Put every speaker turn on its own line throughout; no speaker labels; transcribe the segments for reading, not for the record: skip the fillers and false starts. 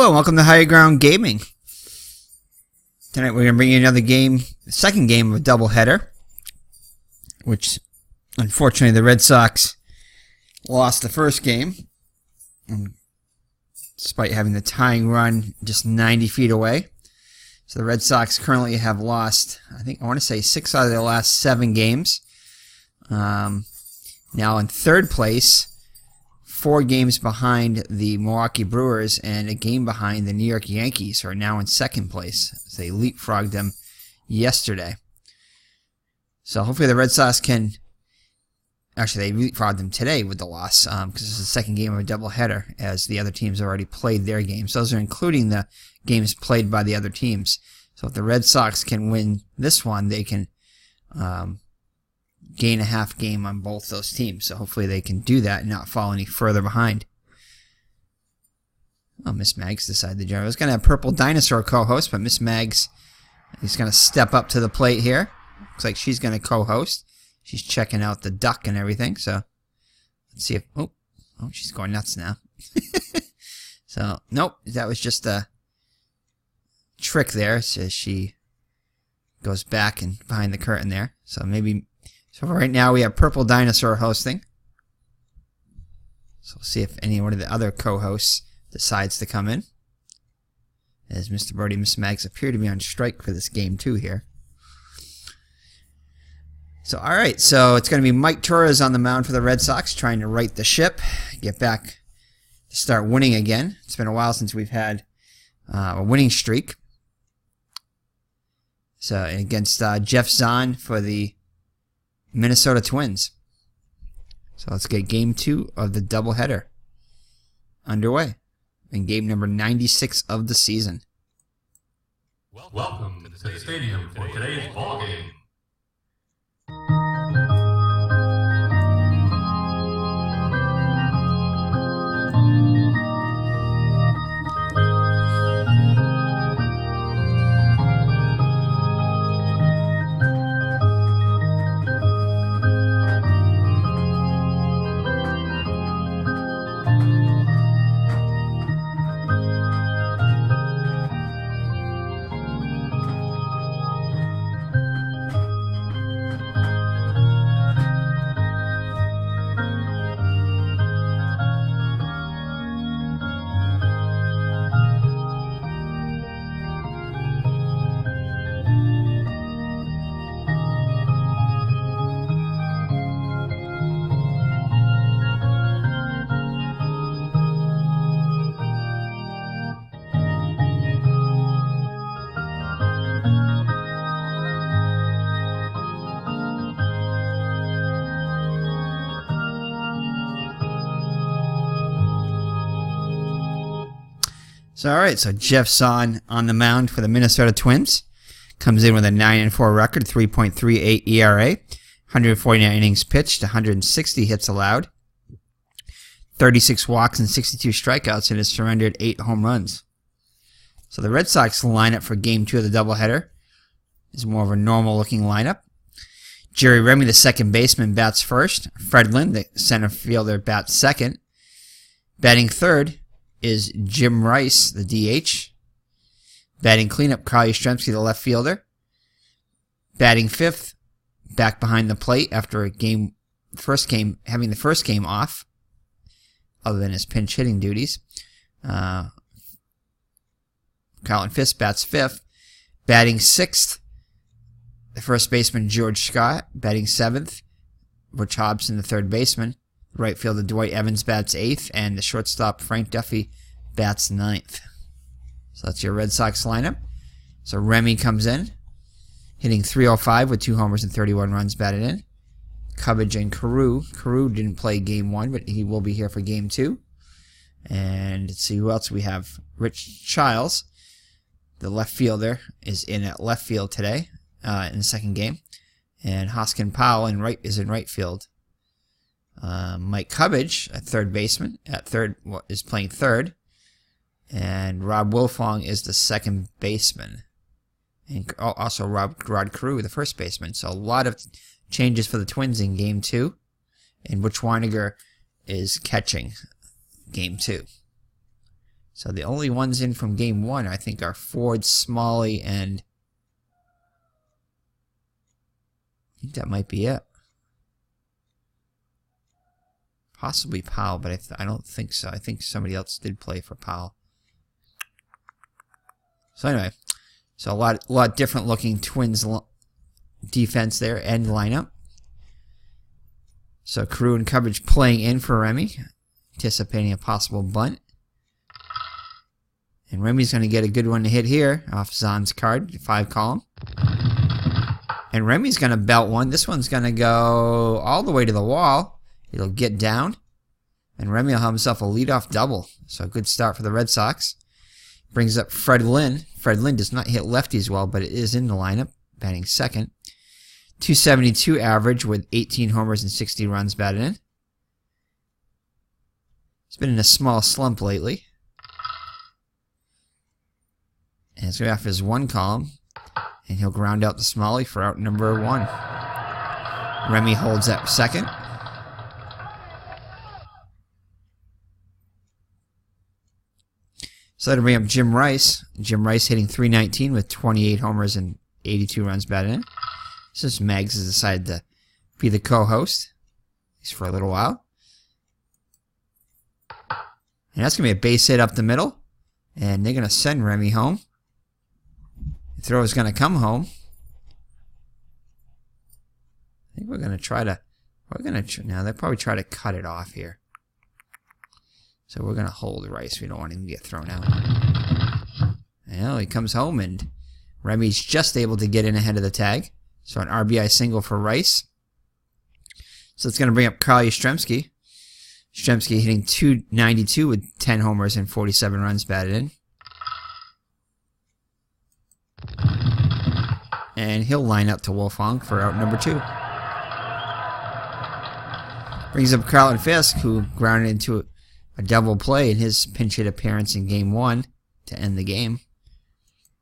Hello, and welcome to Higher Ground Gaming. Tonight we're going to bring you another game, the second game of a doubleheader, which unfortunately the Red Sox lost the first game, despite having the tying run just 90 feet away. So the Red Sox currently have lost, I want to say 6 out of their last 7 games. Now in third place, 4 games behind the Milwaukee Brewers and a game behind the New York Yankees, who are now in second place, as they leapfrogged them yesterday. So hopefully the Red Sox can... Actually, they leapfrogged them today with the loss, because this is the second game of a doubleheader, as the other teams already played their games. Those are including the games played by the other teams. So if the Red Sox can win this one, they can gain a half game on both those teams. So hopefully they can do that and not fall any further behind. Oh, Miss Mags decided to join. I was going to have Purple Dinosaur co-host, but Miss Mags is going to step up to the plate here. Looks like she's going to co-host. She's checking out the duck and everything. So let's see if... Oh, she's going nuts now. So, nope. That was just a trick there. So she goes back and behind the curtain there. So maybe... So right now we have Purple Dinosaur hosting. So we'll see if any one of the other co-hosts decides to come in. As Mr. Brody and Miss Mags appear to be on strike for this game too here. So alright, so it's going to be Mike Torrez on the mound for the Red Sox, trying to right the ship, get back to start winning again. It's been a while since we've had a winning streak. So against Geoff Zahn for the Minnesota Twins. So let's get game 2 of the doubleheader underway. And game number 96 of the season.
Welcome to the stadium for today's ball game.
So alright, so Geoff Zahn on the mound for the Minnesota Twins. Comes in with a 9-4 record, 3.38 ERA, 149 innings pitched, 160 hits allowed, 36 walks and 62 strikeouts, and has surrendered 8 home runs. So the Red Sox lineup for game 2 of the doubleheader is more of a normal looking lineup. Jerry Remy, the second baseman, bats first. Fred Lynn, the center fielder, bats second. Batting third is Jim Rice, the DH. Batting cleanup, Kyle Yastrzemski, the left fielder. Batting fifth, back behind the plate after having the first game off, other than his pinch hitting duties. Colin Fisk bats fifth. Batting sixth, the first baseman, George Scott. Batting seventh, Rich Hobson, the third baseman. Right fielder Dwight Evans bats 8th, and the shortstop Frank Duffy bats 9th. So that's your Red Sox lineup. So Remy comes in, hitting .305 with 2 homers and 31 runs batted in. Cubbage and Carew. Carew didn't play game 1, but he will be here for game 2. And let's see who else we have. Rich Childs, the left fielder, is in at left field today in the second game. And Hoskin Powell is in right field. Mike Cubbage, a third baseman, is playing third. And Rob Wilfong is the second baseman. And also Rod Carew, the first baseman. So a lot of changes for the Twins in Game 2. And Butch Weiniger is catching Game 2. So the only ones in from game 1, I think, are Ford, Smalley, and I think that might be it. Possibly Powell, but I don't think so. I think somebody else did play for Powell. So anyway, so a lot different looking Twins defense there and lineup. So Carew in coverage playing in for Remy, anticipating a possible bunt. And Remy's going to get a good one to hit here off Zahn's card, 5 column. And Remy's going to belt one. This one's going to go all the way to the wall. It'll get down. And Remy will have himself a leadoff double. So a good start for the Red Sox. Brings up Fred Lynn. Fred Lynn does not hit lefties well, but it is in the lineup, batting second. 272 average with 18 homers and 60 runs batted in. He's been in a small slump lately. And it's going off his 1 column. And he'll ground out to Smalley for out number 1. Remy holds at second. So that'll bring up Jim Rice. Jim Rice hitting .319 with 28 homers and 82 runs batted in. Since Mags has decided to be the co-host, at least for a little while. And that's going to be a base hit up the middle. And they're going to send Remy home. The throw is going to come home. I think we're going to try to... Now, they'll probably try to cut it off here. So we're going to hold Rice. We don't want him to get thrown out. Well, he comes home, and Remy's just able to get in ahead of the tag. So an RBI single for Rice. So it's going to bring up Carl Yastrzemski. Yastrzemski hitting .292 with 10 homers and 47 runs batted in. And he'll line up to Wolfong for out number 2. Brings up Carlton Fisk, who grounded into a double play in his pinch hit appearance in game 1 to end the game.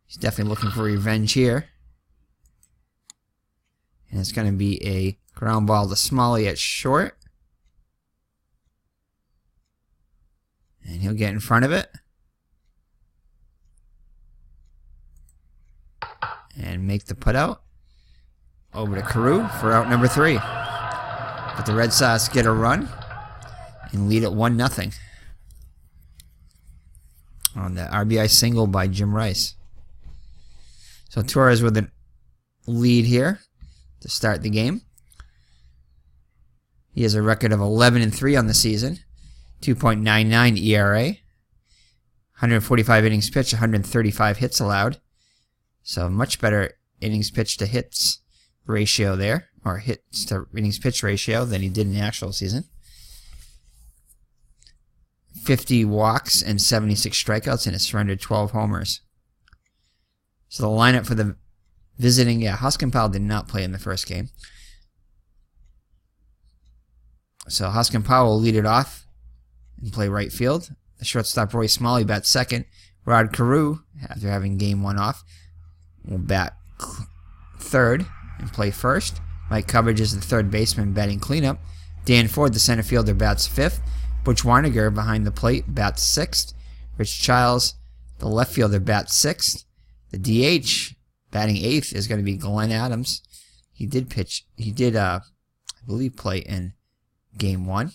He's definitely looking for revenge here. And it's going to be a ground ball to Smalley at short. And he'll get in front of it. And make the putout. Over to Carew for out number 3. But the Red Sox get a run and lead at 1-0 on the RBI single by Jim Rice. So Torrez with a lead here to start the game. He has a record of 11-3 on the season, 2.99 ERA, 145 innings pitched, 135 hits allowed. So much better innings pitched to hits ratio there, or hits to innings pitched ratio than he did in the actual season. 50 walks and 76 strikeouts, and has surrendered 12 homers. So the lineup for the visiting, Hoskenpal did not play in the first game. So Hoskenpal will lead it off and play right field. The shortstop Roy Smalley bats second. Rod Carew, after having game 1 off, will bat third and play first. Mike Coverage is the third baseman batting cleanup. Dan Ford, the center fielder, bats 5th. Butch Weiniger behind the plate bats 6th. Rich Childs, the left fielder, bats 6th. The DH batting 8th is going to be Glenn Adams. He did, I believe, play in game 1.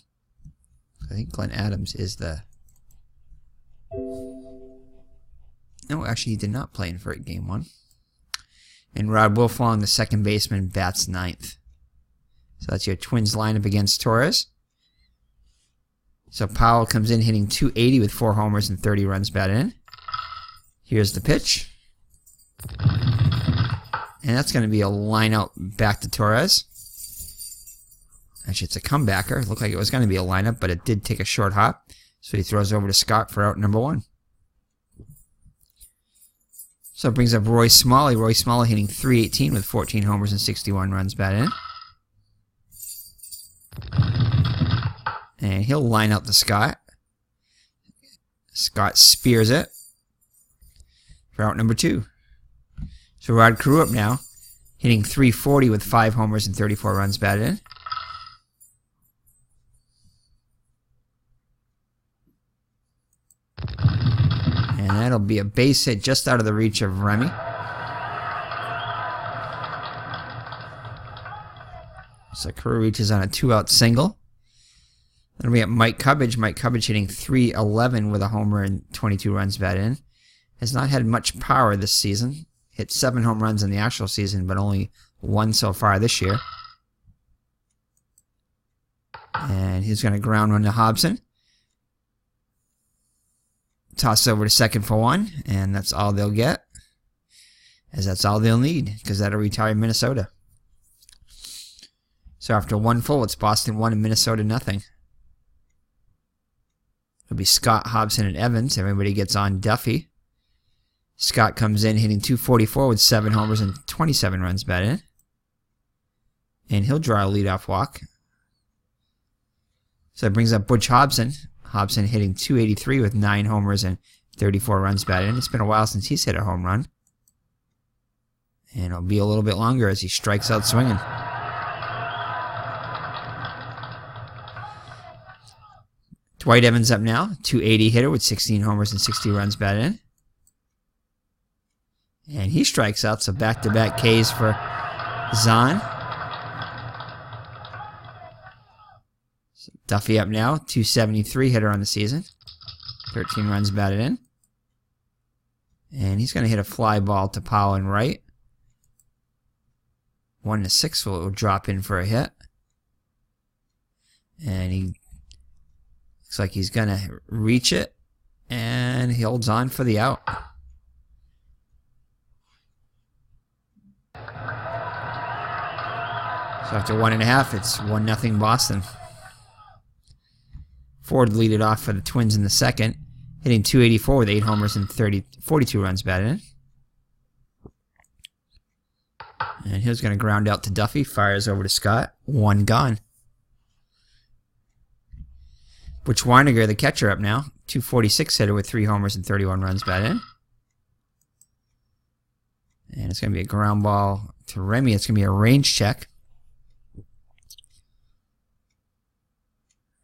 I think Glenn Adams is the... No, actually, he did not play in for game 1. And Rod Wolfong, the second baseman, bats 9th. So that's your Twins lineup against Torrez. So Powell comes in hitting .280 with 4 homers and 30 runs batted in. Here's the pitch. And that's going to be a line out back to Torrez. Actually, it's a comebacker. It looked like it was going to be a lineup, but it did take a short hop. So he throws over to Scott for out number 1. So it brings up Roy Smalley. Roy Smalley hitting .318 with 14 homers and 61 runs batted in. And he'll line up to Scott. Scott spears it for out number 2. So Rod Carew up now, hitting .340 with 5 homers and 34 runs batted in. be a base hit just out of the reach of Remy. So Carew reaches on a 2-out single. Then we have Mike Cubbage. Mike Cubbage hitting .311 with a homer and 22 runs batted in. Has not had much power this season. Hit 7 home runs in the actual season, but only 1 so far this year. And he's going to ground one to Hobson. Toss over to second for 1, and that's all they'll get. As that's all they'll need, because that'll retire Minnesota. So after 1 full, it's Boston 1 and Minnesota nothing. It'll be Scott, Hobson, and Evans. Everybody gets on Duffy. Scott comes in hitting .244 with 7 homers and 27 runs batted in. And he'll draw a leadoff walk. So that brings up Butch Hobson. Hobson hitting .283 with 9 homers and 34 runs batted in. It's been a while since he's hit a home run. And it'll be a little bit longer as he strikes out swinging. Dwight Evans up now, .280 hitter with 16 homers and 60 runs batted in. And he strikes out, so back-to-back Ks for Zahn. So Duffy up now, .273 hitter on the season. 13 runs batted in. And he's going to hit a fly ball to Powell and right. 1-6 will drop in for a hit. And he looks like he's going to reach it. And he holds on for the out. So after 1.5, it's 1-0 Boston. Ford lead it off for the Twins in the second, hitting .284 with 8 homers and 42 runs batted in. And he's going to ground out to Duffy, fires over to Scott, 1 gone. Butch Weiniger, the catcher, up now, .246 hitter with 3 homers and 31 runs batted in. And it's going to be a ground ball to Remy. It's going to be a range check.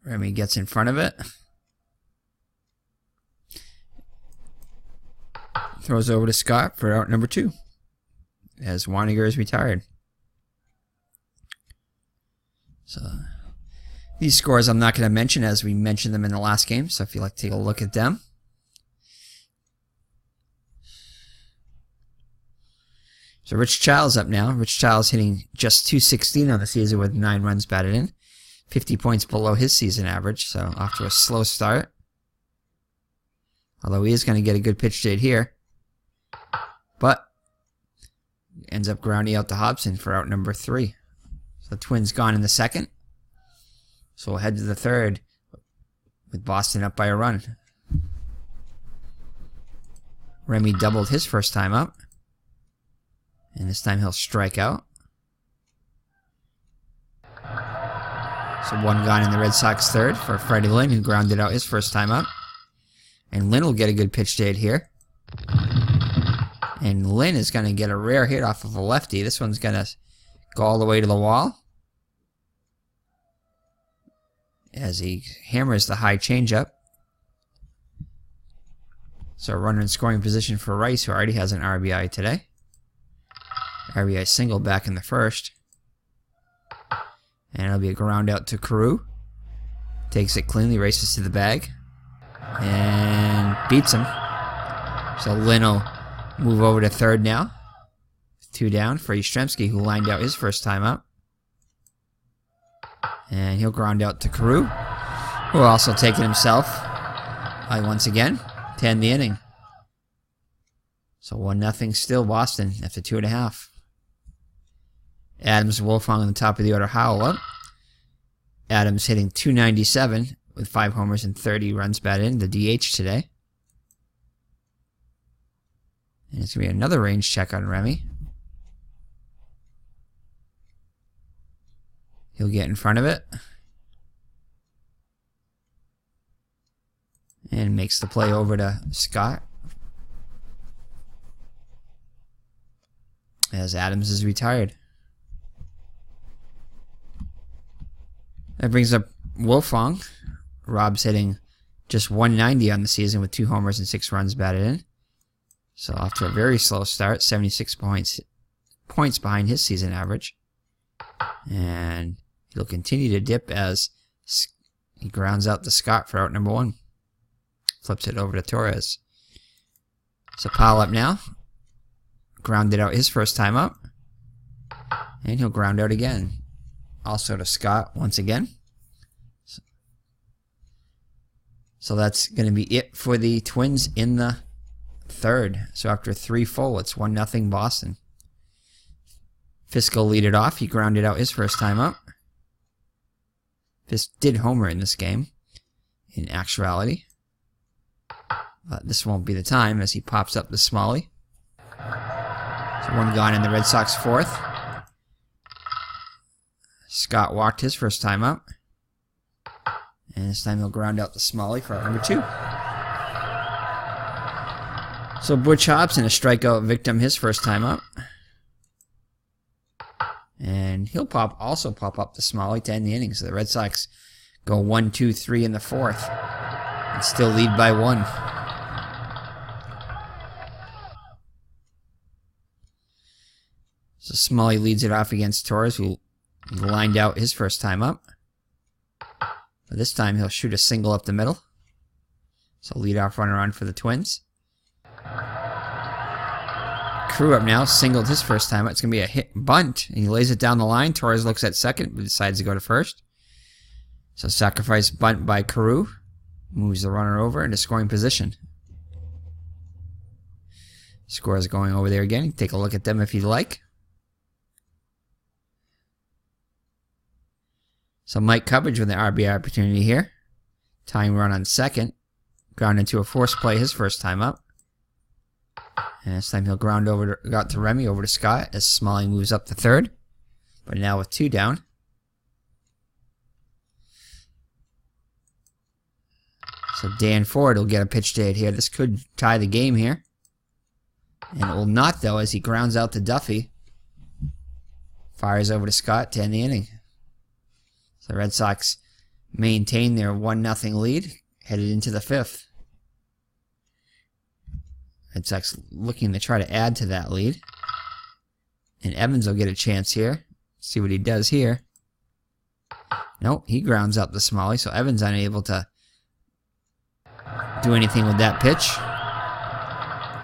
Remy gets in front of it. Throws over to Scott for out number 2. As Weiniger is retired. So these scores I'm not going to mention as we mentioned them in the last game. So if you'd like to take a look at them. So Rich Childs up now. Rich Childs hitting just .216 on the season with 9 runs batted in. 50 points below his season average, so off to a slow start. Although he is going to get a good pitch date here. But ends up grounding out to Hobson for out number 3. So the Twins gone in the second. So we'll head to the third with Boston up by a run. Remy doubled his first time up. And this time he'll strike out. So 1 gone in the Red Sox third for Freddie Lynn, who grounded out his first time up. And Lynn will get a good pitch date here. And Lynn is going to get a rare hit off of a lefty. This one's going to go all the way to the wall. As he hammers the high changeup. So a runner in scoring position for Rice, who already has an RBI today. RBI single back in the first. And it'll be a ground out to Carew. Takes it cleanly, races to the bag. And beats him. So Lynn will move over to third now. 2 down for Yastrzemski, who lined out his first time up. And he'll ground out to Carew, who will also take it himself. Once again, to end the inning. So 1-0 still Boston after 2.5. Adams, Wolfong on the top of the order. Howell up. Adams hitting .297 with 5 homers and 30 runs batted in. The DH today. And it's going to be another range check on Remy. He'll get in front of it. And makes the play over to Scott. As Adams is retired. That brings up Wolfong. Rob's hitting just .190 on the season with 2 homers and 6 runs batted in. So off to a very slow start, 76 points behind his season average. And he'll continue to dip as he grounds out to Scott for out number 1. Flips it over to Torrez. So Powell up now. Grounded out his first time up. And he'll ground out again. Also to Scott once again. So that's going to be it for the Twins in the third. So after 3 full, it's 1-0 Boston. Fisk will lead it off. He grounded out his first time up. Fisk did homer in this game, in actuality. But this won't be the time as he pops up the Smalley. So 1 gone in the Red Sox 4th. Scott walked his first time up. And this time he'll ground out the Smalley for out number 2. So Butch Hobson, a strikeout victim his first time up. And he'll also pop up the Smalley to end the inning. So the Red Sox go 1-2-3 in the 4th. And still lead by 1. So Smalley leads it off against Torrez, who lined out his first time up. But this time he'll shoot a single up the middle. So leadoff runner on for the Twins. Crew up now, singled his first time. It's going to be a hit bunt. And he lays it down the line. Torrez looks at second, but decides to go to first. So sacrifice bunt by Carew. Moves the runner over into scoring position. Scores going over there again. You can take a look at them if you'd like. So Mike Cubbage with an RBI opportunity here. Tying run on second. Ground into a force play his first time up. And this time he'll ground out to Remy over to Scott as Smalley moves up to third. But now with 2 down. So Dan Ford will get a pitch to hit here. This could tie the game here. And it will not, though, as he grounds out to Duffy. Fires over to Scott to end the inning. So the Red Sox maintain their 1-0 lead, headed into the 5th. Red Sox looking to try to add to that lead. And Evans will get a chance here. See what he does here. Nope, he grounds out the Smalley, so Evans unable to do anything with that pitch.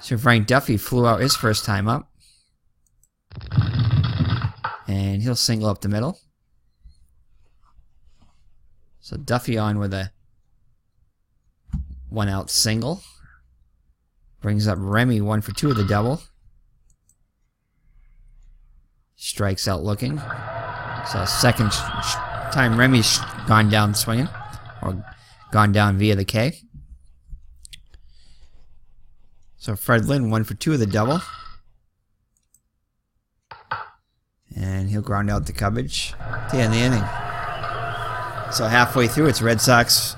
So Frank Duffy flew out his first time up. And he'll single up the middle. So Duffy on with a 1-out single. Brings up Remy 1 for 2 with the double. Strikes out looking. So second time Remy's gone down swinging. Or gone down via the K. So Fred Lynn 1 for 2 with the double. And he'll ground out the Cubbage to end the inning. So halfway through, it's Red Sox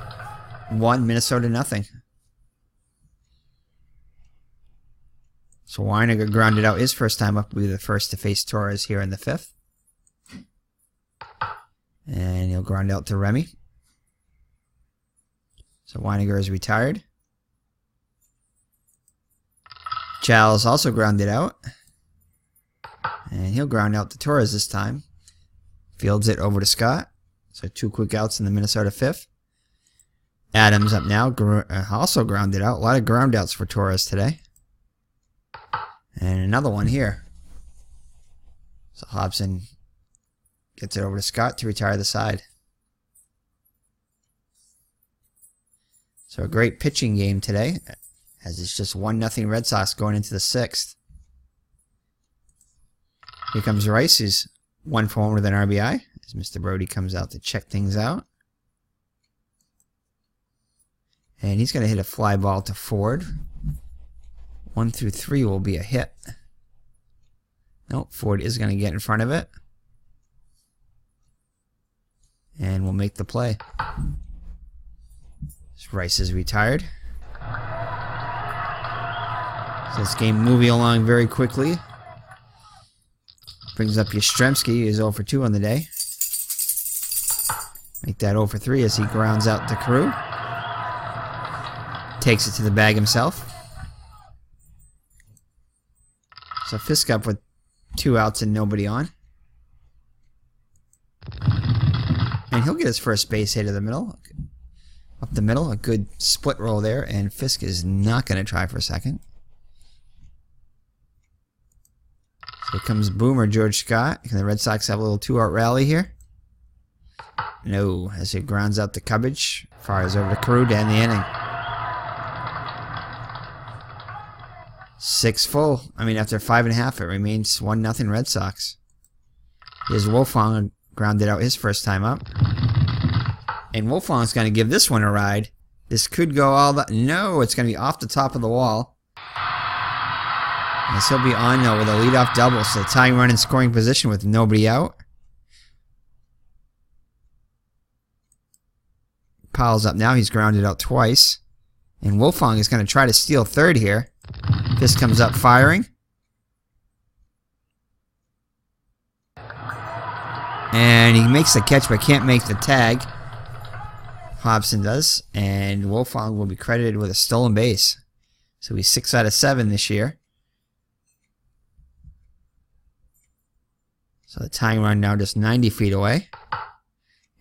1, Minnesota 0. So Weiniger grounded out his first time up. Will be the first to face Torrez here in the 5th. And he'll ground out to Remy. So Weiniger is retired. Chalice also grounded out. And he'll ground out to Torrez this time. Fields it over to Scott. So 2 quick outs in the Minnesota 5th. Adams up now, also grounded out. A lot of ground outs for Torrez today. And another one here. So Hobson gets it over to Scott to retire the side. So a great pitching game today, as it's just 1-0 Red Sox going into the 6th. Here comes Rice, who's 1 for homer with an RBI, as Mr. Brody comes out to check things out. And he's going to hit a fly ball to Ford. 1 through 3 will be a hit. Nope, Ford is going to get in front of it. And will make the play. Rice is retired. So this game moving along very quickly. Brings up Yastrzemski, who's 0 for 2 on the day. Make that 0 for 3 as he grounds out the Carew. Takes it to the bag himself. So Fisk up with 2 outs and nobody on. And he'll get his first base hit to the middle. Up the middle, a good split roll there, and Fisk is not going to try for a second. So here comes Boomer, George Scott. Can the Red Sox have a little 2-out rally here? No, as he grounds out the coverage. Fires over to Carew to end the inning. 6 full. I mean, after 5.5, it remains 1-0 Red Sox. Here's Wolfong, grounded out his first time up. And Wolfong's going to give this one a ride. This could go all the... No, it's going to be off the top of the wall. And this will be on, though, with a leadoff double. So the tying run in scoring position with nobody out. Powell's up now. He's grounded out twice. And Wolfong is going to try to steal third here. This comes up firing. And he makes the catch but can't make the tag. Hobson does. And Wolfong will be credited with a stolen base. So he's 6 out of 7 this year. So the tying run now just 90 feet away.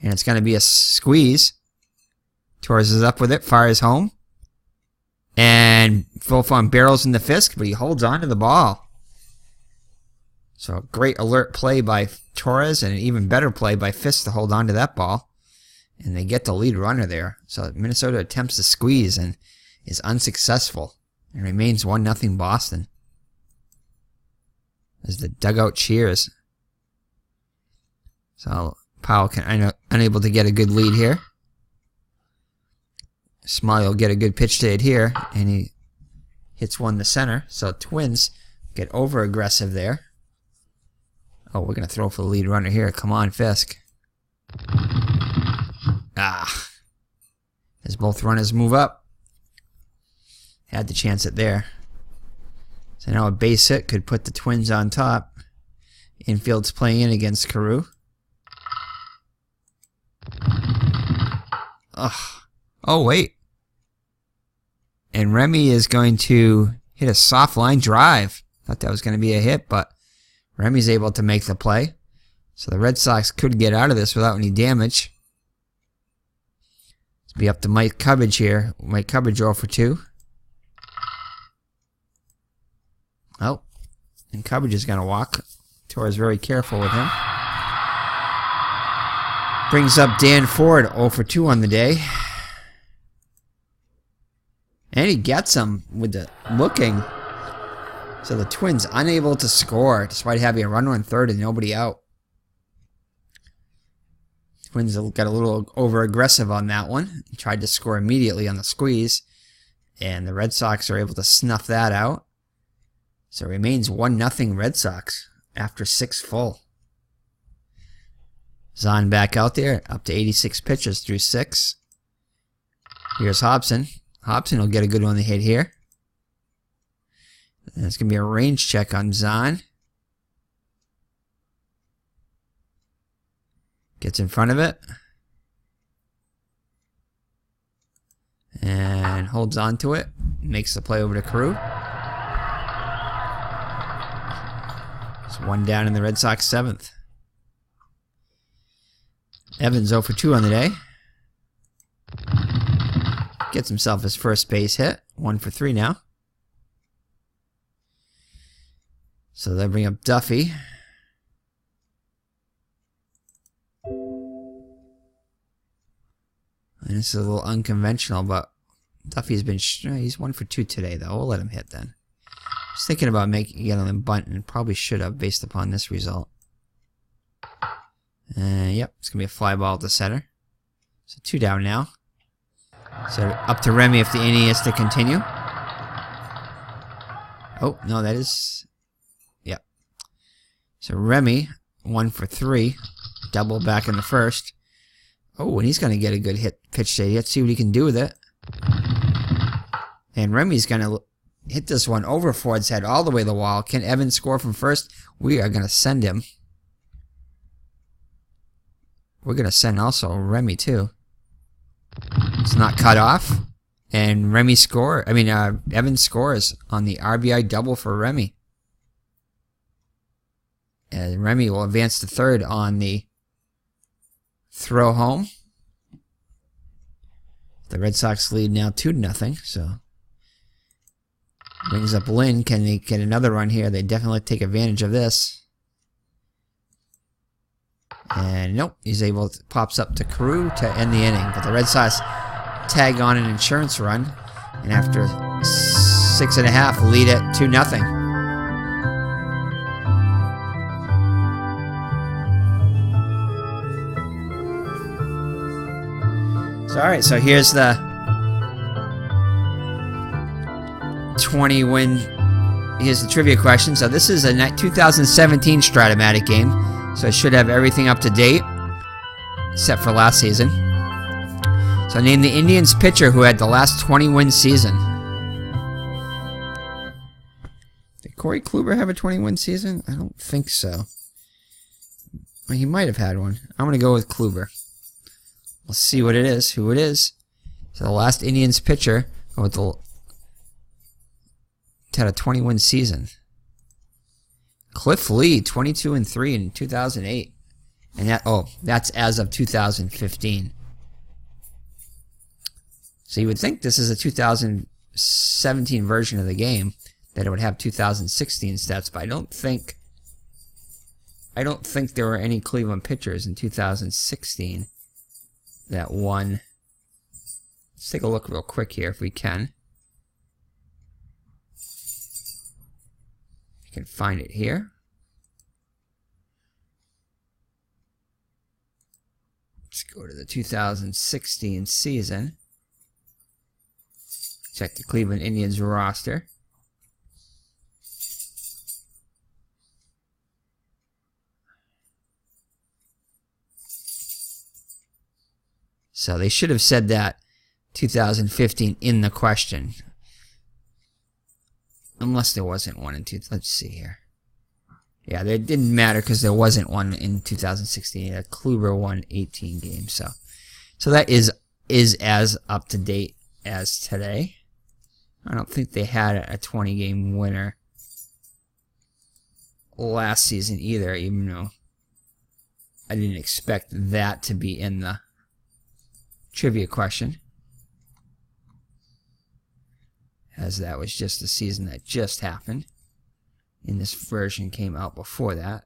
And it's going to be a squeeze. Torrez is up with it. Fires home. And Wolfong barrels in the Fisk, but he holds on to the ball. So a great alert play by Torrez and an even better play by Fisk to hold on to that ball. And they get the lead runner there. So Minnesota attempts to squeeze and is unsuccessful. And remains 1-0 Boston. As the dugout cheers. So Powell unable to get a good lead here. Smiley will get a good pitch to it here, and he hits one to center. So Twins get over aggressive there. Oh, we're going to throw for the lead runner here. Come on, Fisk. Ah. As both runners move up. Had to chance it there. So now a base hit could put the Twins on top. Infield's playing in against Carew. Ugh. Oh, wait. And Remy is going to hit a soft line drive. Thought that was going to be a hit, but Remy's able to make the play. So the Red Sox could get out of this without any damage. It's be up to Mike Cubbage here. Mike Cubbage 0 for 2. Oh. And Cubbage is going to walk. Torrez very careful with him. Brings up Dan Ford 0 for 2 on the day. And he gets him with the looking. So the Twins unable to score despite having a runner on third and nobody out. Twins got a little over aggressive on that one. Tried to score immediately on the squeeze. And the Red Sox are able to snuff that out. So it remains 1-0 Red Sox after 6 full. Zahn back out there, up to 86 pitches through 6. Here's Hobson. Hobson will get a good one to hit here. And it's going to be a range check on Zahn. Gets in front of it. And holds on to it. Makes the play over to Carew. It's 1 down in the Red Sox 7th. Evans 0 for 2 on the day. Gets himself his first base hit. 1 for 3 now. So they bring up Duffy. And this is a little unconventional, but Duffy's been... he's 1 for 2 today, though. We'll let him hit then. I was thinking about getting him bunt, and probably should have based upon this result. Yep, it's going to be a fly ball to center. So 2 down now. So up to Remy if the inning is to continue. Oh, no, that is... Yep. So Remy, 1 for 3. Double back in the first. Oh, and he's going to get a good pitch today. Let's see what he can do with it. And Remy's going to hit this one over Ford's head all the way to the wall. Can Evans score from first? We are going to send him. We're going to send also Remy, too. It's not cut off. And Evans scores on the RBI double for Remy. And Remy will advance to third on the throw home. The Red Sox lead now 2-0. So brings up Lynn. Can they get another run here? They definitely take advantage of this. And nope, he's able to, pops up to Carew to end the inning. But the Red Sox tag on an insurance run. And after 6.5, lead it 2-0. So, all right, so here's the 20-win. Here's the trivia question. So this is a 2017 Strat-o-matic game. So it should have everything up to date, except for last season. So name the Indians pitcher who had the last 20-win season. Did Corey Kluber have a 20-win season? I don't think so. Well, he might have had one. I'm going to go with Kluber. Let's see what it is, who it is. So the last Indians pitcher with the had a 20-win season. Cliff Lee, 22-3 in 2008. And that's as of 2015. So you would think this is a 2017 version of the game, that it would have 2016 stats, but I don't think there were any Cleveland pitchers in 2016 that won. Let's take a look real quick here if we can. You can find it here. Let's go to the 2016 season. Check the Cleveland Indians roster. So they should have said that 2015 in the question. Unless there wasn't one in let's see here. Yeah, it didn't matter because there wasn't one in 2016. Kluber won 18 games. So that is as up to date as today. I don't think they had a 20-game winner last season either, even though I didn't expect that to be in the trivia question, as that was just the season that just happened, and this version came out before that.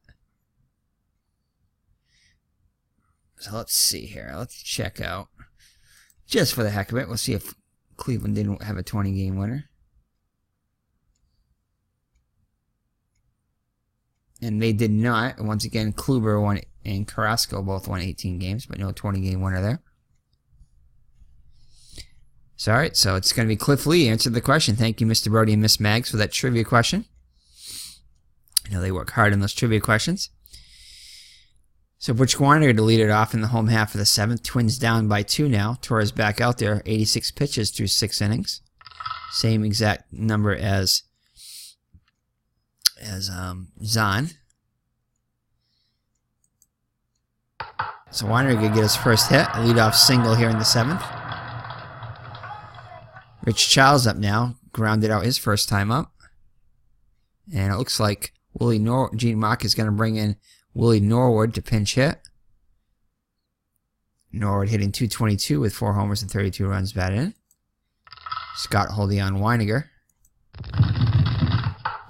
So let's see here. Let's check out, just for the heck of it, we'll see if Cleveland didn't have a 20-game winner. And they did not. Once again, Kluber won and Carrasco both won 18 games, but no 20-game winner there. So, all right, so it's going to be Cliff Lee answered the question. Thank you, Mr. Brody and Miss Mags, for that trivia question. I know they work hard on those trivia questions. So Butch Winder to lead it off in the home half of the 7th. Twins down by 2 now. Torrez back out there, 86 pitches through 6 innings. Same exact number as Zahn. So Winder could get his first hit, a leadoff single here in the 7th. Rich Child's up now, grounded out his first time up. And it looks like Gene Mock is going to bring in Willie Norwood to pinch hit. Norwood hitting .222 with 4 homers and 32 runs batted in. Scott holding on Weiniger.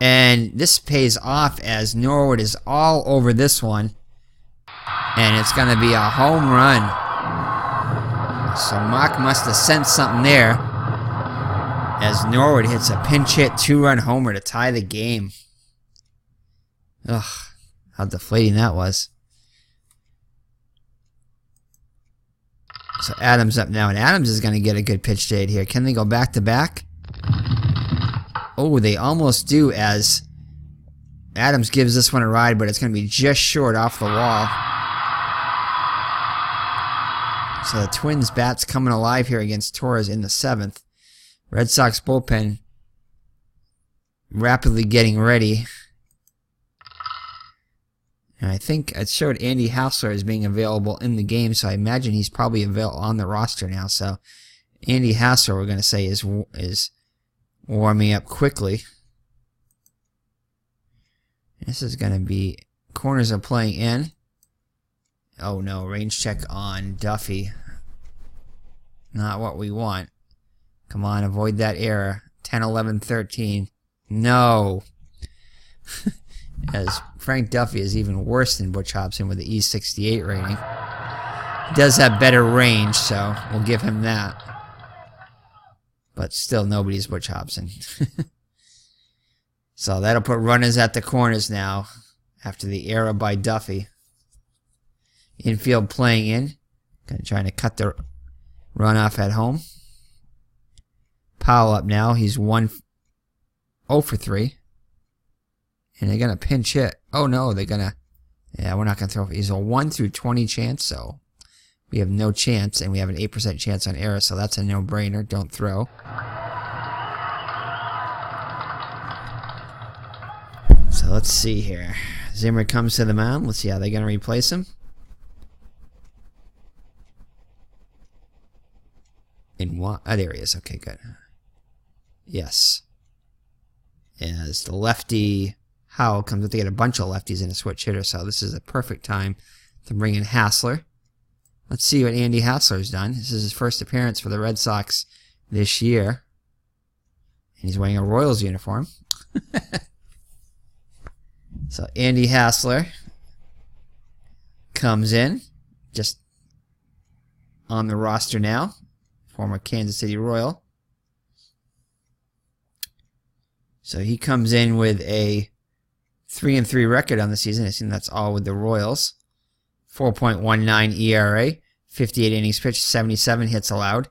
And this pays off as Norwood is all over this one. And it's going to be a home run. So Mock must have sensed something there, as Norwood hits a pinch hit 2-run homer to tie the game. Ugh, how deflating that was. So Adams up now, and Adams is going to get a good pitch to hit here. Can they go back to back? Oh, they almost do, as Adams gives this one a ride, but it's going to be just short off the wall. So the Twins bats coming alive here against Torrez in the 7th. Red Sox bullpen rapidly getting ready. And I think it showed Andy Hassler as being available in the game, so I imagine he's probably available on the roster now. So Andy Hassler, we're going to say, is warming up quickly. This is going to be corners are playing in. Oh no, range check on Duffy. Not what we want. Come on, avoid that error. 10, 11, 13. No. As Frank Duffy is even worse than Butch Hobson with the E68 rating. He does have better range, so we'll give him that. But still, nobody's Butch Hobson. So that'll put runners at the corners now after the error by Duffy. Infield playing in. Trying to cut the runoff at home. Powell up now. He's 0 for 3. And they're going to pinch hit. Oh no, they're going to... Yeah, we're not going to throw... He's a 1 through 20 chance, so... We have no chance, and we have an 8% chance on error, so that's a no-brainer. Don't throw. So let's see here. Zimmer comes to the mound. Let's see how they're going to replace him. In what? Oh, there he is. Okay, good. Yes. As the lefty Howell comes up, they get a bunch of lefties in a switch hitter, so this is a perfect time to bring in Hassler. Let's see what Andy Hassler's done. This is his first appearance for the Red Sox this year. And he's wearing a Royals uniform. So Andy Hassler comes in, just on the roster now. Former Kansas City Royal. So he comes in with a 3-3 record on the season. I assume that's all with the Royals. 4.19 ERA, 58 innings pitched, 77 hits allowed,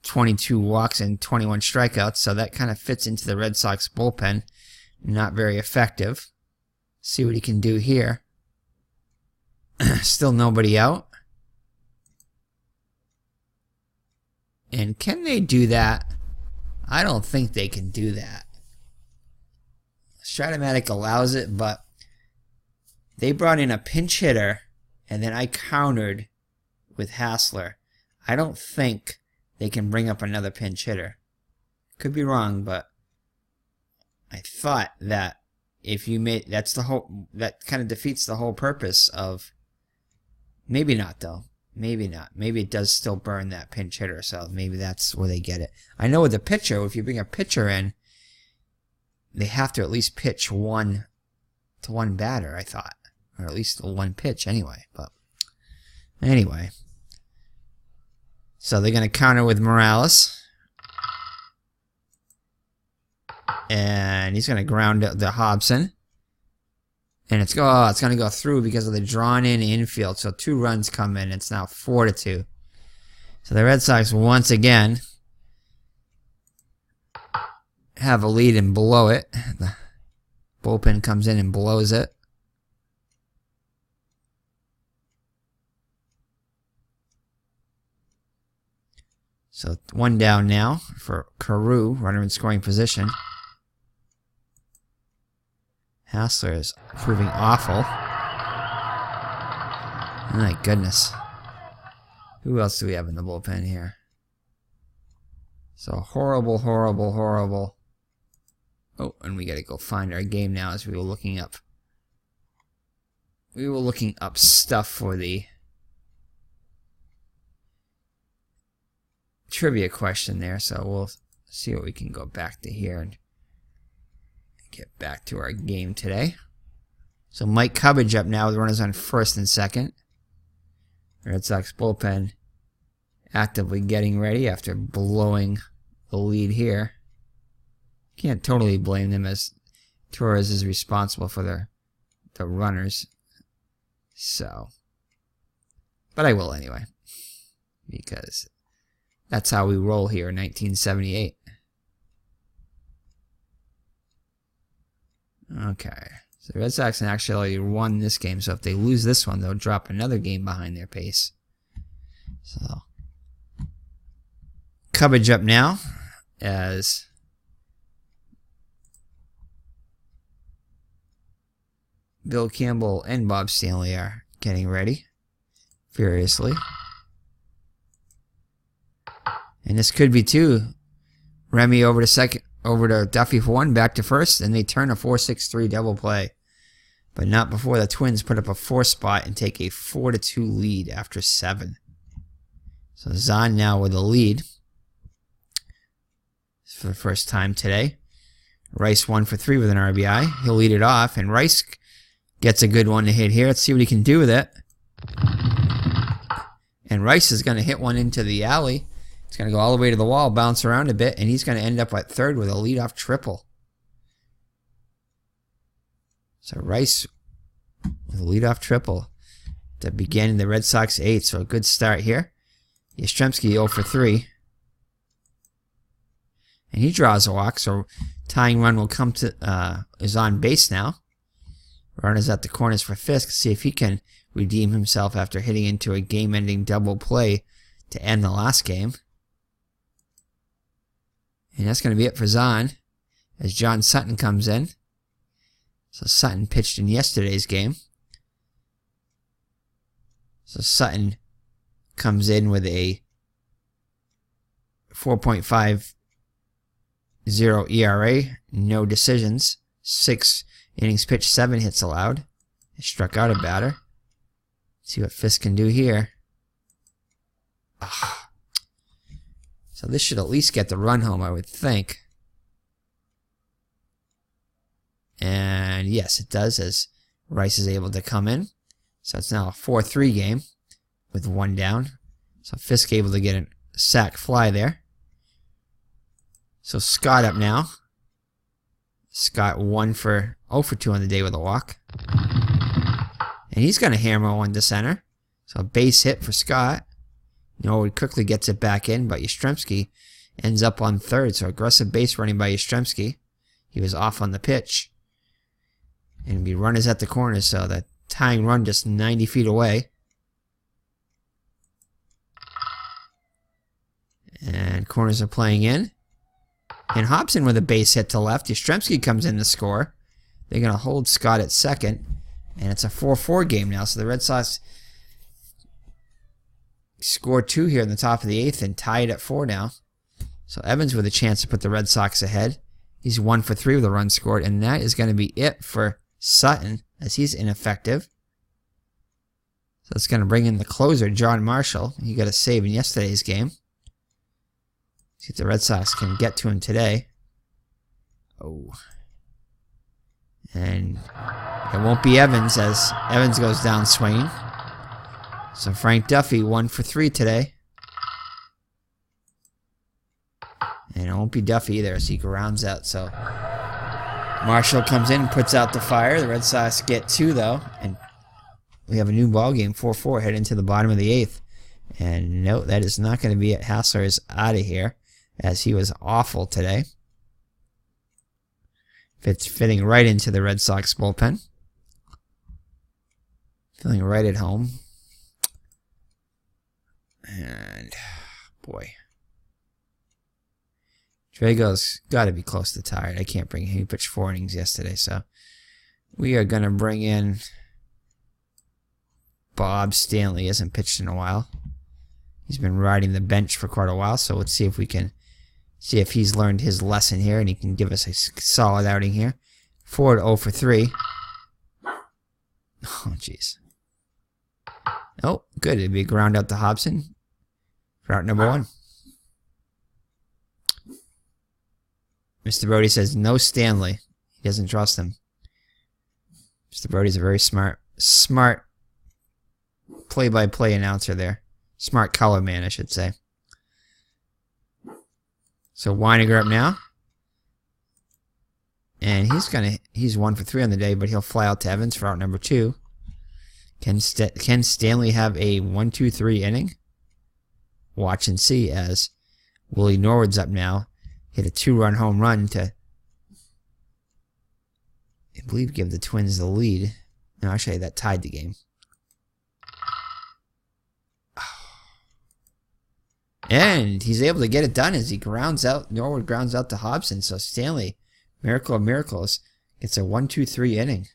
22 walks and 21 strikeouts. So that kind of fits into the Red Sox bullpen. Not very effective. See what he can do here. Still nobody out. And can they do that? I don't think they can do that. Strat-o-matic allows it, but they brought in a pinch hitter, and then I countered with Hassler. I don't think they can bring up another pinch hitter. Could be wrong, but I thought that if you made... That's the whole... That kind of defeats the whole purpose of... Maybe not, though. Maybe not. Maybe it does still burn that pinch hitter, so maybe that's where they get it. I know with the pitcher, if you bring a pitcher in, they have to at least pitch one to one batter, I thought. Or at least one pitch anyway. But anyway. So they're going to counter with Morales. And he's going to ground out the Hobson. And it's going to go through because of the drawn-in infield. So 2 runs come in. It's now 4-2. So the Red Sox once again have a lead and blow it. The bullpen comes in and blows it. So 1 down now for Carew, runner in scoring position. Hassler is proving awful. My goodness. Who else do we have in the bullpen here? So horrible, horrible, horrible. Oh, and we gotta go find our game now as we were looking up. We were looking up stuff for the trivia question there, so we'll see what we can go back to here and get back to our game today. So Mike Cubbage up now with runners on first and second. Red Sox bullpen actively getting ready after blowing the lead here. Can't totally blame them as Torrez is responsible for the runners. So, but I will anyway, because that's how we roll here in 1978. Okay, so the Red Sox actually won this game, so if they lose this one, they'll drop another game behind their pace. So, Cubbage up now as Bill Campbell and Bob Stanley are getting ready furiously. And this could be 2. Remy over to second. Over to Duffy for 1, back to first, and they turn a 4-6-3 double play. but not before the Twins put up a 4 spot and take a 4-2 lead after 7. So Zahn now with a lead for the first time today. Rice 1 for 3 with an RBI. He'll lead it off, and Rice gets a good one to hit here. Let's see what he can do with it. And Rice is going to hit one into the alley. It's going to go all the way to the wall, bounce around a bit, and he's going to end up at third with a leadoff triple. So Rice with a leadoff triple to begin the Red Sox 8th. So a good start here. Yastrzemski 0 for 3. And he draws a walk, so tying run will come to is on base now. Runners at the corners for Fisk. See if he can redeem himself after hitting into a game-ending double play to end the last game. And that's going to be it for Zahn as John Sutton comes in. So Sutton pitched in yesterday's game. So Sutton comes in with a 4.50 ERA, no decisions, 6 innings pitched, 7 hits allowed. He struck out a batter. Let's see what Fisk can do here. So this should at least get the run home, I would think. And yes, it does, as Rice is able to come in. So it's now a 4-3 game with 1 down. So Fisk able to get a sac fly there. So Scott up now. Scott 0 for 2 on the day with a walk. And he's going to hammer one to center. So a base hit for Scott. Norwood quickly gets it back in, but Yastrzemski ends up on third. So aggressive base running by Yastrzemski. He was off on the pitch. And be runners at the corner, so the tying run just 90 feet away. And corners are playing in. And Hobson with a base hit to left. Yastrzemski comes in to score. They're going to hold Scott at second. And it's a 4-4 game now. So the Red Sox scored 2 here in the top of the 8th and tied at 4 now. So Evans with a chance to put the Red Sox ahead. He's 1 for 3 with a run scored. And that is going to be it for Sutton, as he's ineffective. So it's going to bring in the closer, John Marshall. He got a save in yesterday's game. See if the Red Sox can get to him today. Oh. And it won't be Evans, as Evans goes down swinging. So Frank Duffy 1 for 3 today. And it won't be Duffy either, as he grounds out. So Marshall comes in and puts out the fire. The Red Sox get 2, though. And we have a new ball game, 4-4, heading into the bottom of the 8th. And no, that is not going to be it. Hassler is out of here, as he was awful today. It's fitting right into the Red Sox bullpen. Feeling right at home. And, boy. Drago's got to be close to tired. I can't bring him. He pitched 4 innings yesterday, so we are going to bring in Bob Stanley. He hasn't pitched in a while. He's been riding the bench for quite a while, so let's see if we can see if he's learned his lesson here and he can give us a solid outing here. Ford 0 for 3. Oh, jeez. Oh, good. It'd be a ground out to Hobson for out number 1. Mr. Brody says no Stanley. He doesn't trust him. Mr. Brody's a very smart play-by-play announcer there. Smart color man, I should say. So Weininger up now. And he's 1 for 3 on the day, but he'll fly out to Evans for out number 2. Can Stanley have a 1-2-3 inning? Watch and see, as Willie Norwood's up now. Hit a 2-run home run to, I believe, give the Twins the lead. No, actually, that tied the game. And he's able to get it done as he grounds out. Norwood grounds out to Hobson. So Stanley, miracle of miracles, gets a 1-2-3 inning.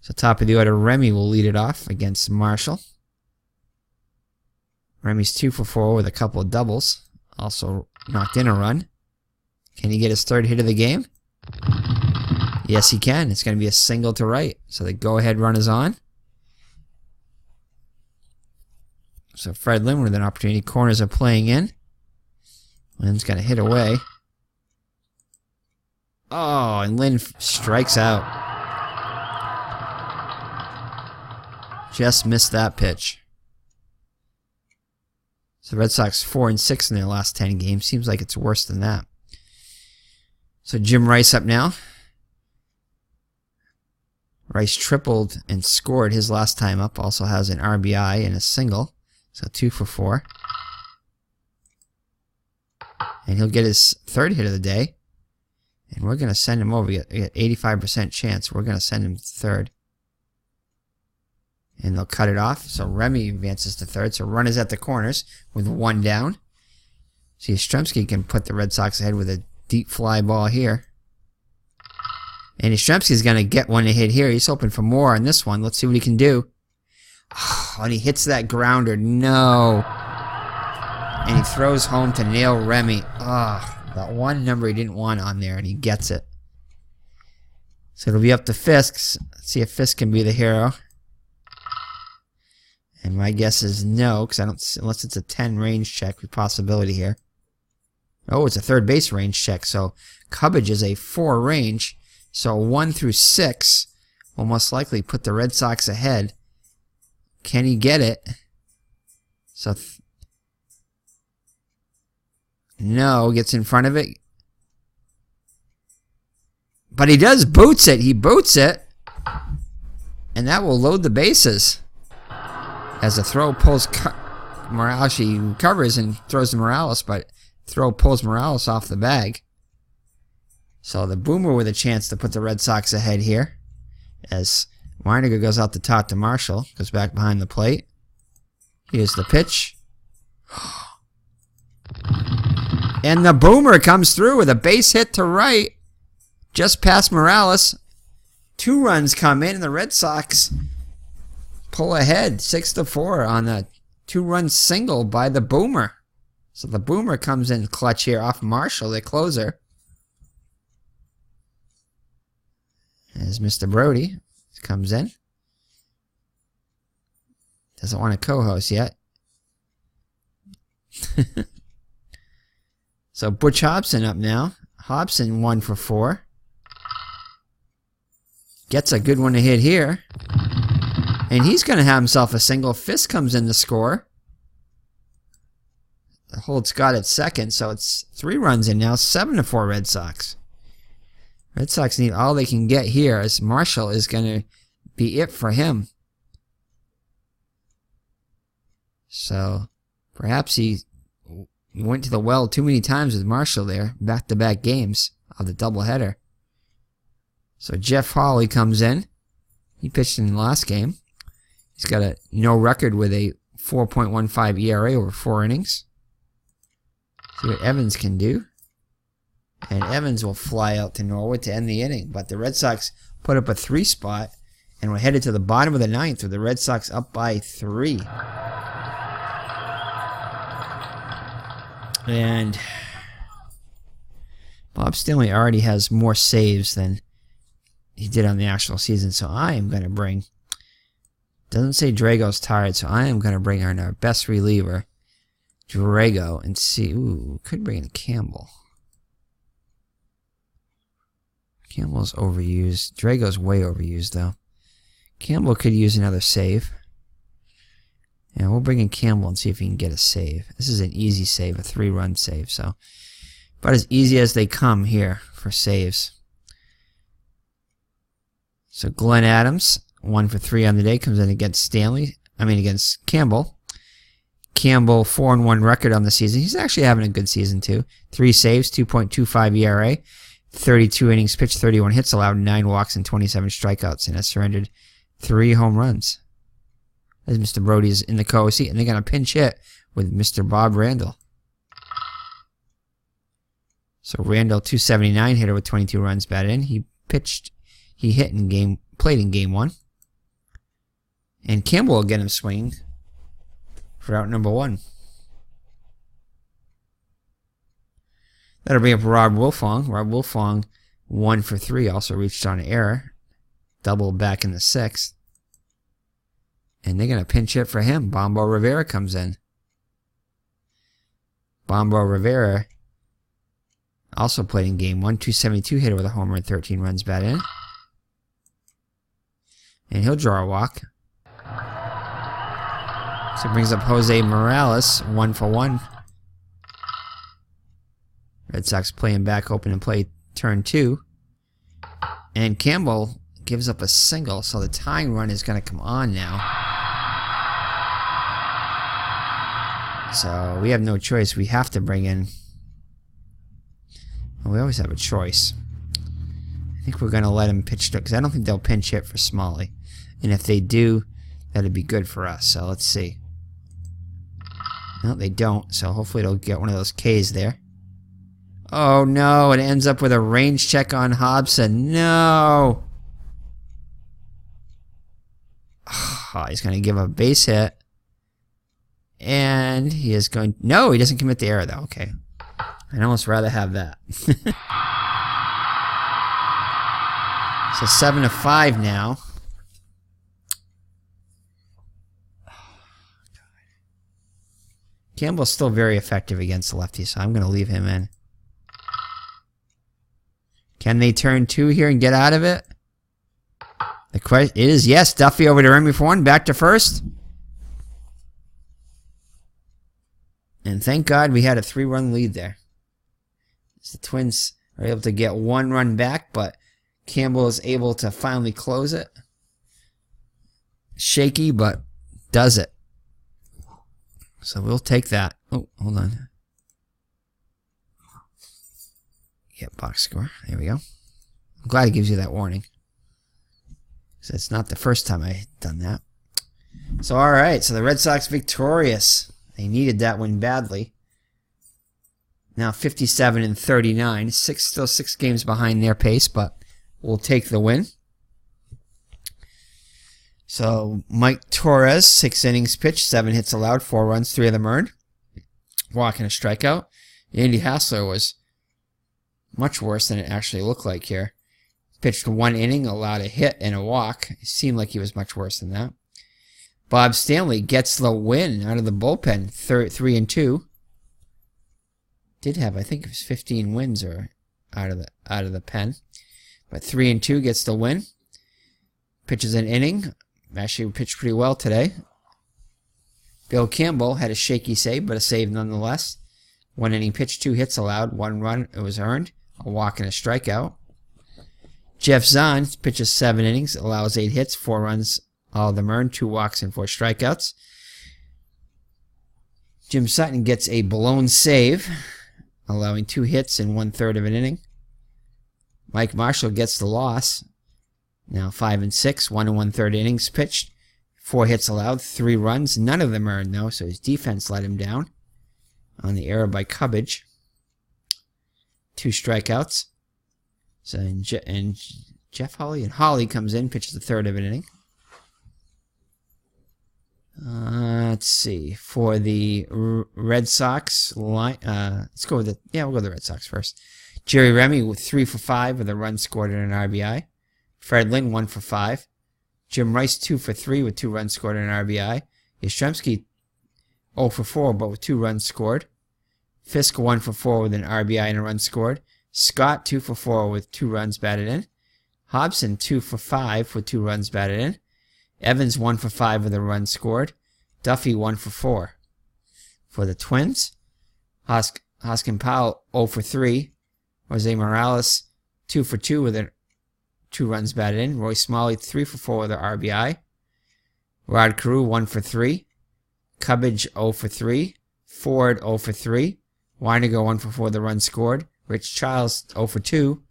So top of the order, Remy will lead it off against Marshall. Remy's 2 for 4 with a couple of doubles. Also knocked in a run. Can he get his 3rd hit of the game? Yes, he can. It's going to be a single to right. So the go-ahead run is on. So Fred Lynn with an opportunity. Corners are playing in. Lynn's going to hit away. Oh, and Lynn strikes out. Just missed that pitch. So the Red Sox 4-6 in their last 10 games. Seems like it's worse than that. So Jim Rice up now. Rice tripled and scored his last time up. Also has an RBI and a single. So 2 for 4. And he'll get his third hit of the day. And we're going to send him over. We got 85% chance. We're going to send him to third. And they'll cut it off. So Remy advances to third. So runners at the corners with 1 down. See, Yastrzemski can put the Red Sox ahead with a deep fly ball here. And Yastrzemski's going to get one to hit here. He's hoping for more on this one. Let's see what he can do. Oh, and he hits that grounder. No. And he throws home to nail Remy. Oh, that one number he didn't want on there, and he gets it. So it'll be up to Fisk. Let's see if Fisk can be the hero. And my guess is no, because I don't, unless it's a 10 range check with possibility here. Oh, it's a third base range check. So Cubbage is a 4 range. So 1 through 6 will most likely put the Red Sox ahead. Can he get it? So no, gets in front of it. But he does boots it. He boots it. And that will load the bases. As the throw pulls Morales, he recovers and throws to Morales, but throw pulls Morales off the bag. So the Boomer with a chance to put the Red Sox ahead here. As Weiniger goes out to talk to Marshall, goes back behind the plate. Here's the pitch. And the Boomer comes through with a base hit to right. Just past Morales. 2 runs come in, and the Red Sox pull ahead 6-4 on a 2-run single by the Boomer. So the Boomer comes in clutch here off Marshall, the closer. As Mr. Brody comes in. Doesn't want to co-host yet. So Butch Hobson up now. Hobson 1 for 4. Gets a good one to hit here. And he's going to have himself a single. Fisk comes in to score. Holt's got it second, so it's 3 runs in now. 7-4 Red Sox. Red Sox need all they can get here, as Marshall is going to be it for him. So perhaps he went to the well too many times with Marshall there. Back-to-back games of the doubleheader. So Jeff Hawley comes in. He pitched in the last game. He's got a no record with a 4.15 ERA over 4 innings. See what Evans can do. And Evans will fly out to Norwood to end the inning. But the Red Sox put up a 3 spot. And we're headed to the bottom of the 9th with the Red Sox up by 3. And Bob Stanley already has more saves than he did on the actual season. So I am going to bring... Doesn't say Drago's tired, so I am going to bring in our best reliever, Drago, and see... Ooh, could bring in Campbell. Campbell's overused. Drago's way overused, though. Campbell could use another save. Yeah, we'll bring in Campbell and see if he can get a save. This is an easy save, a 3-run save, so... About as easy as they come here for saves. So Glenn Adams, 1 for 3 on the day, comes in against against Campbell. Campbell, 4-1 record on the season. He's actually having a good season, too. 3 saves, 2.25 ERA, 32 innings pitched, 31 hits allowed, 9 walks, and 27 strikeouts, and has surrendered 3 home runs. As Mr. Brody's in the co seat, and they're going to pinch hit with Mr. Bob Randall. So Randall, 279 hitter with 22 runs batted in. He played in game 1. And Campbell will get him swinging for out number 1. That'll bring up Rob Wilfong. Rob Wilfong 1 for 3, also reached on error. Double back in the 6th. And they're going to pinch hit for him. Bombo Rivera comes in. Bombo Rivera also played in game 1. 272 hitter with a homer and 13 runs batted in. And he'll draw a walk. So it brings up Jose Morales, 1 for 1. Red Sox playing back open and play turn 2. And Campbell gives up a single, so the tying run is going to come on now. So we have no choice. We have to bring in... Well, we always have a choice. I think we're going to let him pitch to... Because I don't think they'll pinch hit for Smalley. And if they do, that'd be good for us. So let's see. No, they don't. So hopefully they'll get one of those Ks there. Oh, no. It ends up with a range check on Hobson. No. Oh, he's going to give a base hit. And he is going... No, he doesn't commit the error, though. Okay. I'd almost rather have that. So 7-5 now. Campbell's still very effective against the lefty, so I'm going to leave him in. Can they turn 2 here and get out of it? The question is yes. Duffy over to Remy for 1. Back to first. And thank God we had a 3-run lead there. The Twins are able to get 1 run back, but Campbell is able to finally close it. Shaky, but does it. So we'll take that. Oh, hold on. Get box score. There we go. I'm glad it gives you that warning. So it's not the first time I've done that. So, all right. So the Red Sox victorious. They needed that win badly. Now 57-39. Still 6 games behind their pace, but we'll take the win. So Mike Torrez, 6 innings pitched, 7 hits allowed, 4 runs, 3 of them earned. Walk and a strikeout. Andy Hassler was much worse than it actually looked like here. Pitched 1 inning, allowed a hit and a walk. It seemed like he was much worse than that. Bob Stanley gets the win out of the bullpen, 3-2. Did have, I think it was 15 wins or out of the pen. But 3-2 gets the win. Pitches an inning. Actually pitched pretty well today. Bill Campbell had a shaky save, but a save nonetheless. 1 inning pitch, 2 hits allowed, 1 run it was earned, a walk and a strikeout. Geoff Zahn pitches 7 innings, allows 8 hits, 4 runs, all of them earned, 2 walks and 4 strikeouts. Jim Sutton gets a blown save, allowing 2 hits in 1/3 of an inning. Mike Marshall gets the loss. Now 5-6, 1 1/3 innings pitched, 4 hits allowed, 3 runs, none of them earned though, so his defense let him down on the error by Cubbage. 2 strikeouts. So and Jeff Holly comes in, pitches a 1/3 of an inning. Let's see, for the Red Sox line, let's go with we'll go with the Red Sox first. Jerry Remy with 3 for 5 with a run scored and an RBI. Fred Lynn 1 for 5. Jim Rice 2 for 3 with 2 runs scored and an RBI. Yastrzemski 0 for 4 but with 2 runs scored. Fisk 1 for 4 with an RBI and a run scored. Scott 2 for 4 with 2 runs batted in. Hobson 2 for 5 with 2 runs batted in. Evans 1 for 5 with a run scored. Duffy 1 for 4. For the Twins, Hoskin Powell 0 for 3. Jose Morales 2 for 2 with 2 runs batted in. Roy Smalley 3 for 4 with an RBI. Rod Carew 1 for 3. Cubbage 0 for 3. Ford 0 for 3. Weiniger 1 for 4 with a run scored. Rich Childs 0 for 2.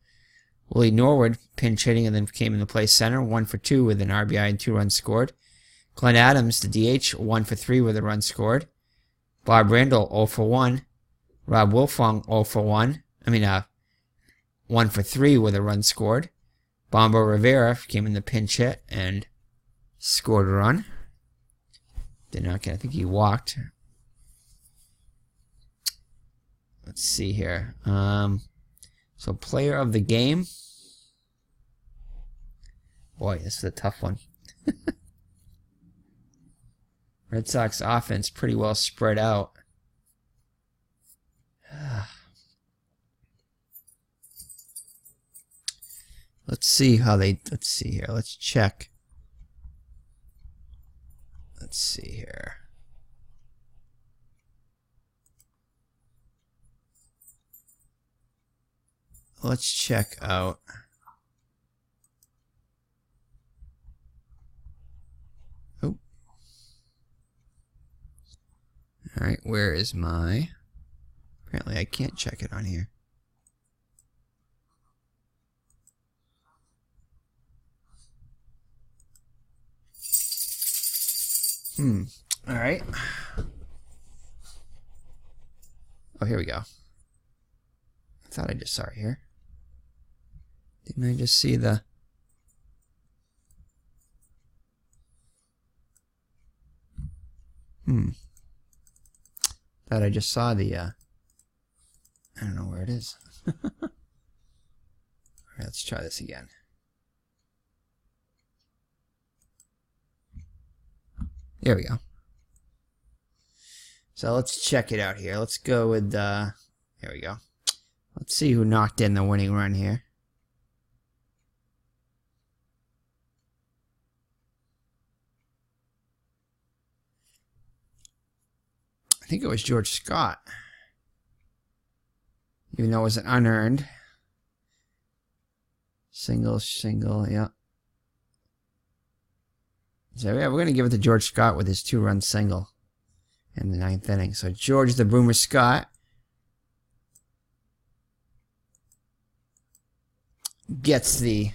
Willie Norwood pinch hitting and then came into play center, 1 for 2 with an RBI and 2 runs scored. Glenn Adams, the DH, 1 for 3 with a run scored. Bob Randall 0 for 1. Rob Wilfong 0 for 1. 1 for 3 with a run scored. Bombo Rivera came in the pinch hit and scored a run. Did not get, I think he walked. Let's see here. So player of the game. Boy, this is a tough one. Red Sox offense pretty well spread out. Let's see how they, let's see here. Let's check. Let's see here. Let's check out. Oh. All right, where is my? Apparently I can't check it on here. All right. Oh, here we go. I thought I just saw it here. Didn't I just see the... Thought I just saw the, I don't know where it is. All right, let's try this again. There we go. So let's check it out here. Let's go with, here we go. Let's see who knocked in the winning run here. I think it was George Scott. Even though it was an unearned. Single, yeah. So yeah, we're going to give it to George Scott with his 2-run single in the 9th inning. So George the Boomer Scott gets the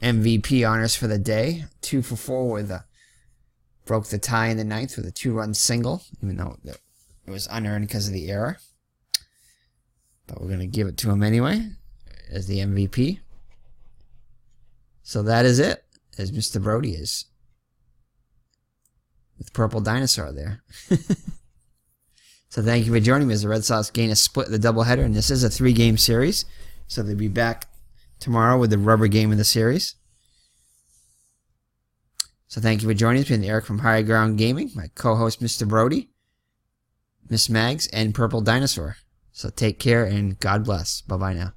MVP honors for the day. 2 for 4 with a broke the tie in the 9th with a 2-run single, even though it was unearned because of the error. But we're going to give it to him anyway as the MVP. So that is it, as Mr. Brody is with Purple Dinosaur there. So thank you for joining me as the Red Sox gain a split of the doubleheader, and this is a 3-game series. So they'll be back tomorrow with the rubber game of the series. So thank you for joining us. Been Eric from Higher Ground Gaming, my co-host Mr. Brody, Miss Mags, and Purple Dinosaur. So take care and God bless. Bye-bye now.